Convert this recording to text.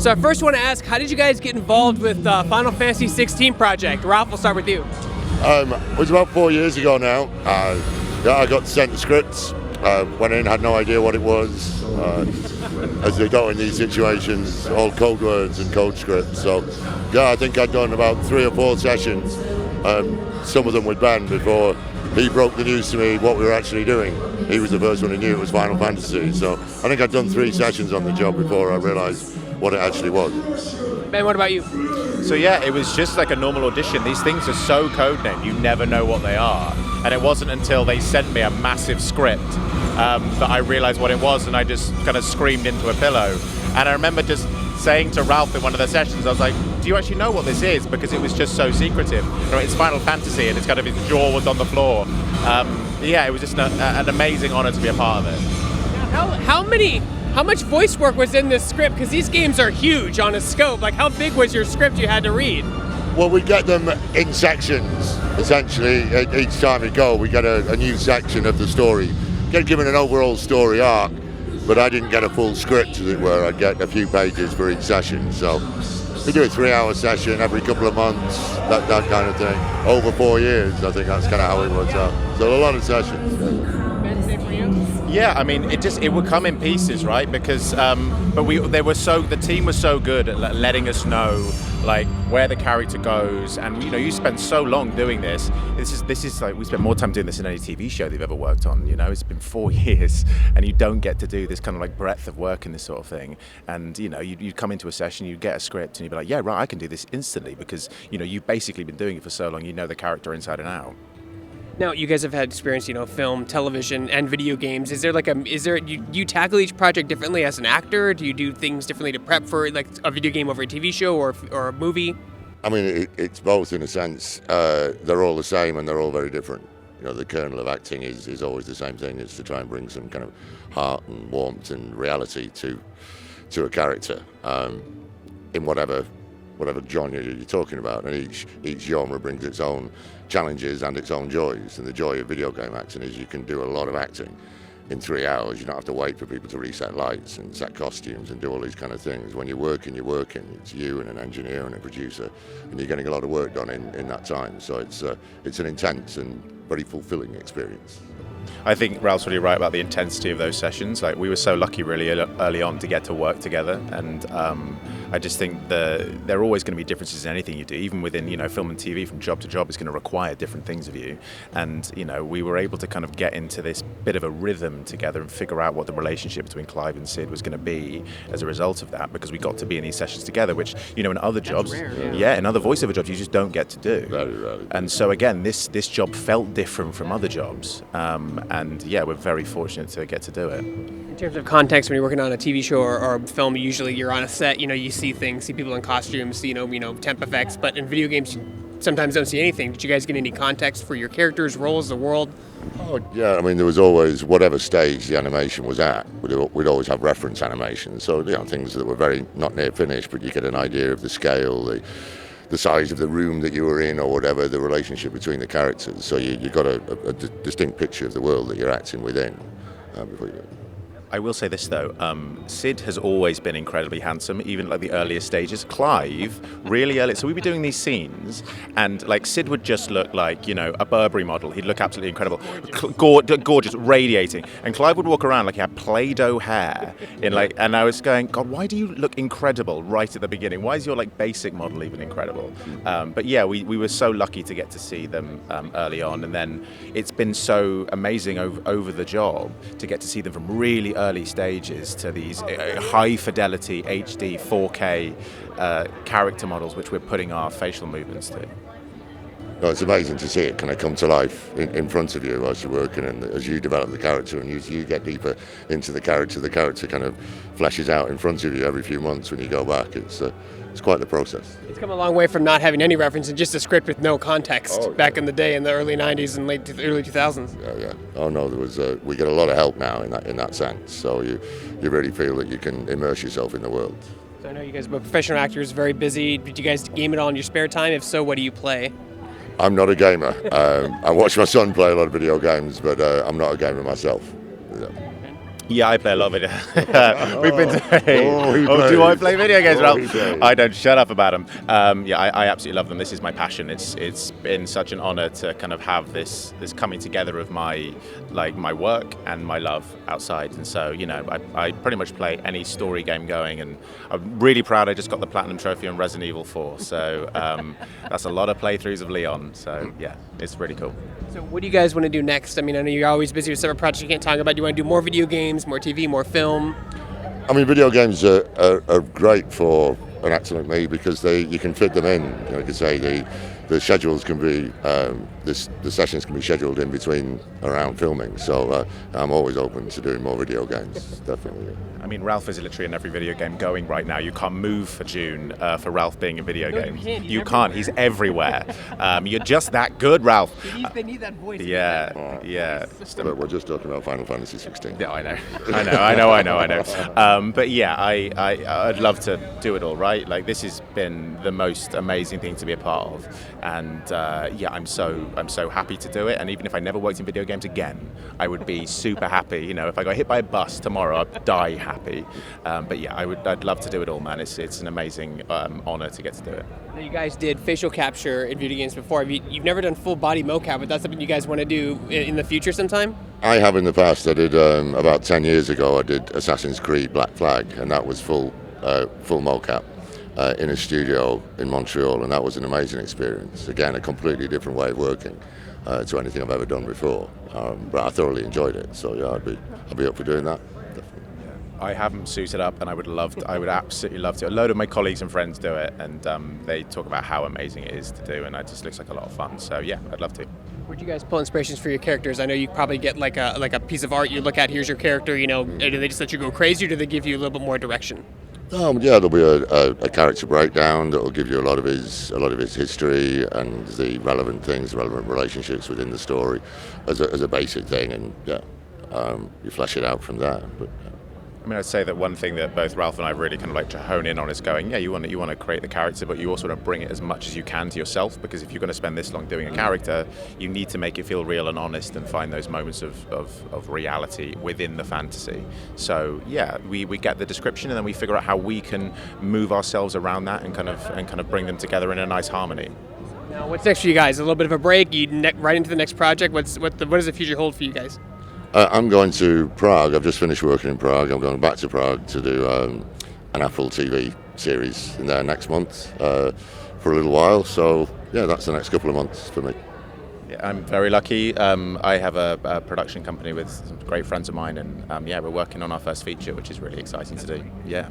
So I first want to ask, how did you guys get involved with Final Fantasy XVI project? Ralph, we'll start with you. It was about 4 years ago now. I got sent the scripts, went in, had no idea what it was. As they go in these situations, all code words and code scripts. So yeah, I think I'd done about 3 or 4 sessions, some of them with Ben, before he broke the news to me what we were actually doing. He was the first one who knew it was Final Fantasy. So I think I'd done 3 sessions on the job before I realised what it actually was. Ben, what about you? So yeah, it was just like a normal audition. These things are so codenamed, you never know what they are. And it wasn't until they sent me a massive script that I realized what it was, and I just kind of screamed into a pillow. And I remember just saying to Ralph in one of the sessions, I was like, do you actually know what this is? Because it was just so secretive. You know, it's Final Fantasy, and it's kind of, his jaw was on the floor. Yeah, it was just an amazing honor to be a part of it. How much voice work was in this script? Because these games are huge on a scope. Like, how big was your script you had to read? Well, we get them in sections, essentially. Each time we go, we get a new section of the story. Get given an overall story arc, but I didn't get a full script, as it were. I'd get a few pages for each session. So we do a 3-hour session every couple of months, that kind of thing. Over 4 years, I think that's kind of how it works out. So a lot of sessions. Yeah, I mean, it would come in pieces, right? Because, the team was so good at letting us know, like, where the character goes, and you know, you spent so long doing this. This is like, we spent more time doing this than any TV show they've ever worked on. You know, it's been 4 years, and you don't get to do this kind of like breadth of work in this sort of thing. And you know, you'd come into a session, you'd get a script, and you'd be like, yeah, right, I can do this instantly, because you know, you've basically been doing it for so long, you know the character inside and out. Now, you guys have had experience, you know, film, television, and video games. Do you tackle each project differently as an actor? Do you do things differently to prep for, like, a video game over a TV show or a movie? I mean, it's both in a sense. They're all the same and they're all very different. You know, the kernel of acting is always the same thing. It's to try and bring some kind of heart and warmth and reality to a character in whatever genre you're talking about. And each genre brings its own challenges and its own joys. And the joy of video game acting is you can do a lot of acting in 3 hours. You don't have to wait for people to reset lights and set costumes and do all these kind of things. When you're working. It's you and an engineer and a producer, and you're getting a lot of work done in that time. So it's an intense and very fulfilling experience. I think Ralph's really right about the intensity of those sessions. Like, we were so lucky really early on to get to work together, and I just think there are always going to be differences in anything you do. Even within, you know, film and TV, from job to job, is going to require different things of you. And you know, we were able to kind of get into this bit of a rhythm together and figure out what the relationship between Clive and Sid was going to be as a result of that, because we got to be in these sessions together, which, you know, in other jobs, in other voiceover jobs, you just don't get to do. Very rarely. And so again, this job felt different from other jobs. And yeah, we're very fortunate to get to do it. In terms of context, when you're working on a TV show or a film, usually you're on a set, you know, you see people in costumes, you know, temp effects, but in video games, you sometimes don't see anything. Did you guys get any context for your characters, roles, the world? Oh, yeah, I mean, there was always, whatever stage the animation was at, we'd always have reference animations. So, you know, things that were very not near finished, but you get an idea of the scale, the size of the room that you were in, or whatever, the relationship between the characters. So you got a distinct picture of the world that you're acting within before you do it. I will say this though, Sid has always been incredibly handsome, even at like the earliest stages. Clive, really early, so we'd be doing these scenes, and like Sid would just look like, you know, a Burberry model. He'd look absolutely incredible, gorgeous, radiating. And Clive would walk around like he had Play-Doh hair, and I was going, God, why do you look incredible right at the beginning? Why is your like basic model even incredible? But yeah, we were so lucky to get to see them early on, and then it's been so amazing over the job to get to see them from really early stages to these high fidelity HD 4K character models which we're putting our facial movements to. No, it's amazing to see it kind of come to life in front of you as you're working, and as you develop the character and you get deeper into the character kind of fleshes out in front of you every few months when you go back. It's quite the process. It's come a long way from not having any reference and just a script with no context back in the day in the early 90s and early 2000s. Yeah. Oh no, we get a lot of help now in that sense. So you really feel that you can immerse yourself in the world. So I know you guys are professional actors, very busy. Did you guys game it all in your spare time? If so, what do you play? I'm not a gamer. I watch my son play a lot of video games, but I'm not a gamer myself. Yeah. Yeah, I play a lot of video. We've been doing. he Do I plays. play video games, Oh, he Ralph? plays. I don't. Shut up about them. Yeah, I absolutely love them. This is my passion. It's been such an honor to kind of have this coming together of my work and my love outside. And so I pretty much play any story game going, and I'm really proud. I just got the platinum trophy on Resident Evil 4. So that's a lot of playthroughs of Leon. So yeah, it's really cool. So what do you guys want to do next? I mean, I know you're always busy with separate projects you can't talk about. Do you want to do more video games, more TV, more film? I mean, video games are great for an actor like me because you can fit them in. You can say the schedules can be the sessions can be scheduled in between around filming. So I'm always open to doing more video games. Definitely. I mean, Ralph is literally in every video game going right now. You can't move for June for Ralph being in video games. You can't. He's everywhere. You're just that good, Ralph. They need that voice. Yeah, yeah. But we're just talking about Final Fantasy 16. Yeah, I know. But yeah, I'd love to do it all, right? Like, this has been the most amazing thing to be a part of, and yeah, I'm so happy to do it. And even if I never worked in video games again, I would be super happy. If I got hit by a bus tomorrow, I'd die happy. But yeah, I'd love to do it all, man. It's an amazing honor to get to do it. Now, you guys did facial capture in video games before. You've never done full body mocap, but that's something you guys want to do in the future sometime? I have in the past. I did about 10 years ago. I did Assassin's Creed Black Flag, and that was full mocap in a studio in Montreal, and that was an amazing experience. Again, a completely different way of working to anything I've ever done before. But I thoroughly enjoyed it. So yeah, I'd be up for doing that. I haven't suited up, and I would absolutely love to. A load of my colleagues and friends do it, and they talk about how amazing it is to do, and it just looks like a lot of fun. So yeah, I'd love to. Where'd you guys pull inspirations for your characters? I know you probably get like a piece of art you look at. Here's your character. Do they just let you go crazy, or do they give you a little bit more direction? Yeah, there'll be a character breakdown that will give you a lot of his history and the relevant relationships within the story as a basic thing, and yeah, you flesh it out from there. But I mean, I'd say that one thing that both Ralph and I really kind of like to hone in on is going, yeah, you want to create the character, but you also want to bring it as much as you can to yourself, because if you're going to spend this long doing a character, you need to make it feel real and honest and find those moments of reality within the fantasy. So yeah, we get the description, and then we figure out how we can move ourselves around that and kind of bring them together in a nice harmony. Now, what's next for you guys? A little bit of a break? Right into the next project? What does the future hold for you guys? I'm going to Prague. I've just finished working in Prague. I'm going back to Prague to do an Apple TV series in there next month for a little while. So yeah, that's the next couple of months for me. Yeah, I'm very lucky. I have a production company with some great friends of mine, and yeah, we're working on our first feature, which is really exciting to do. Yeah.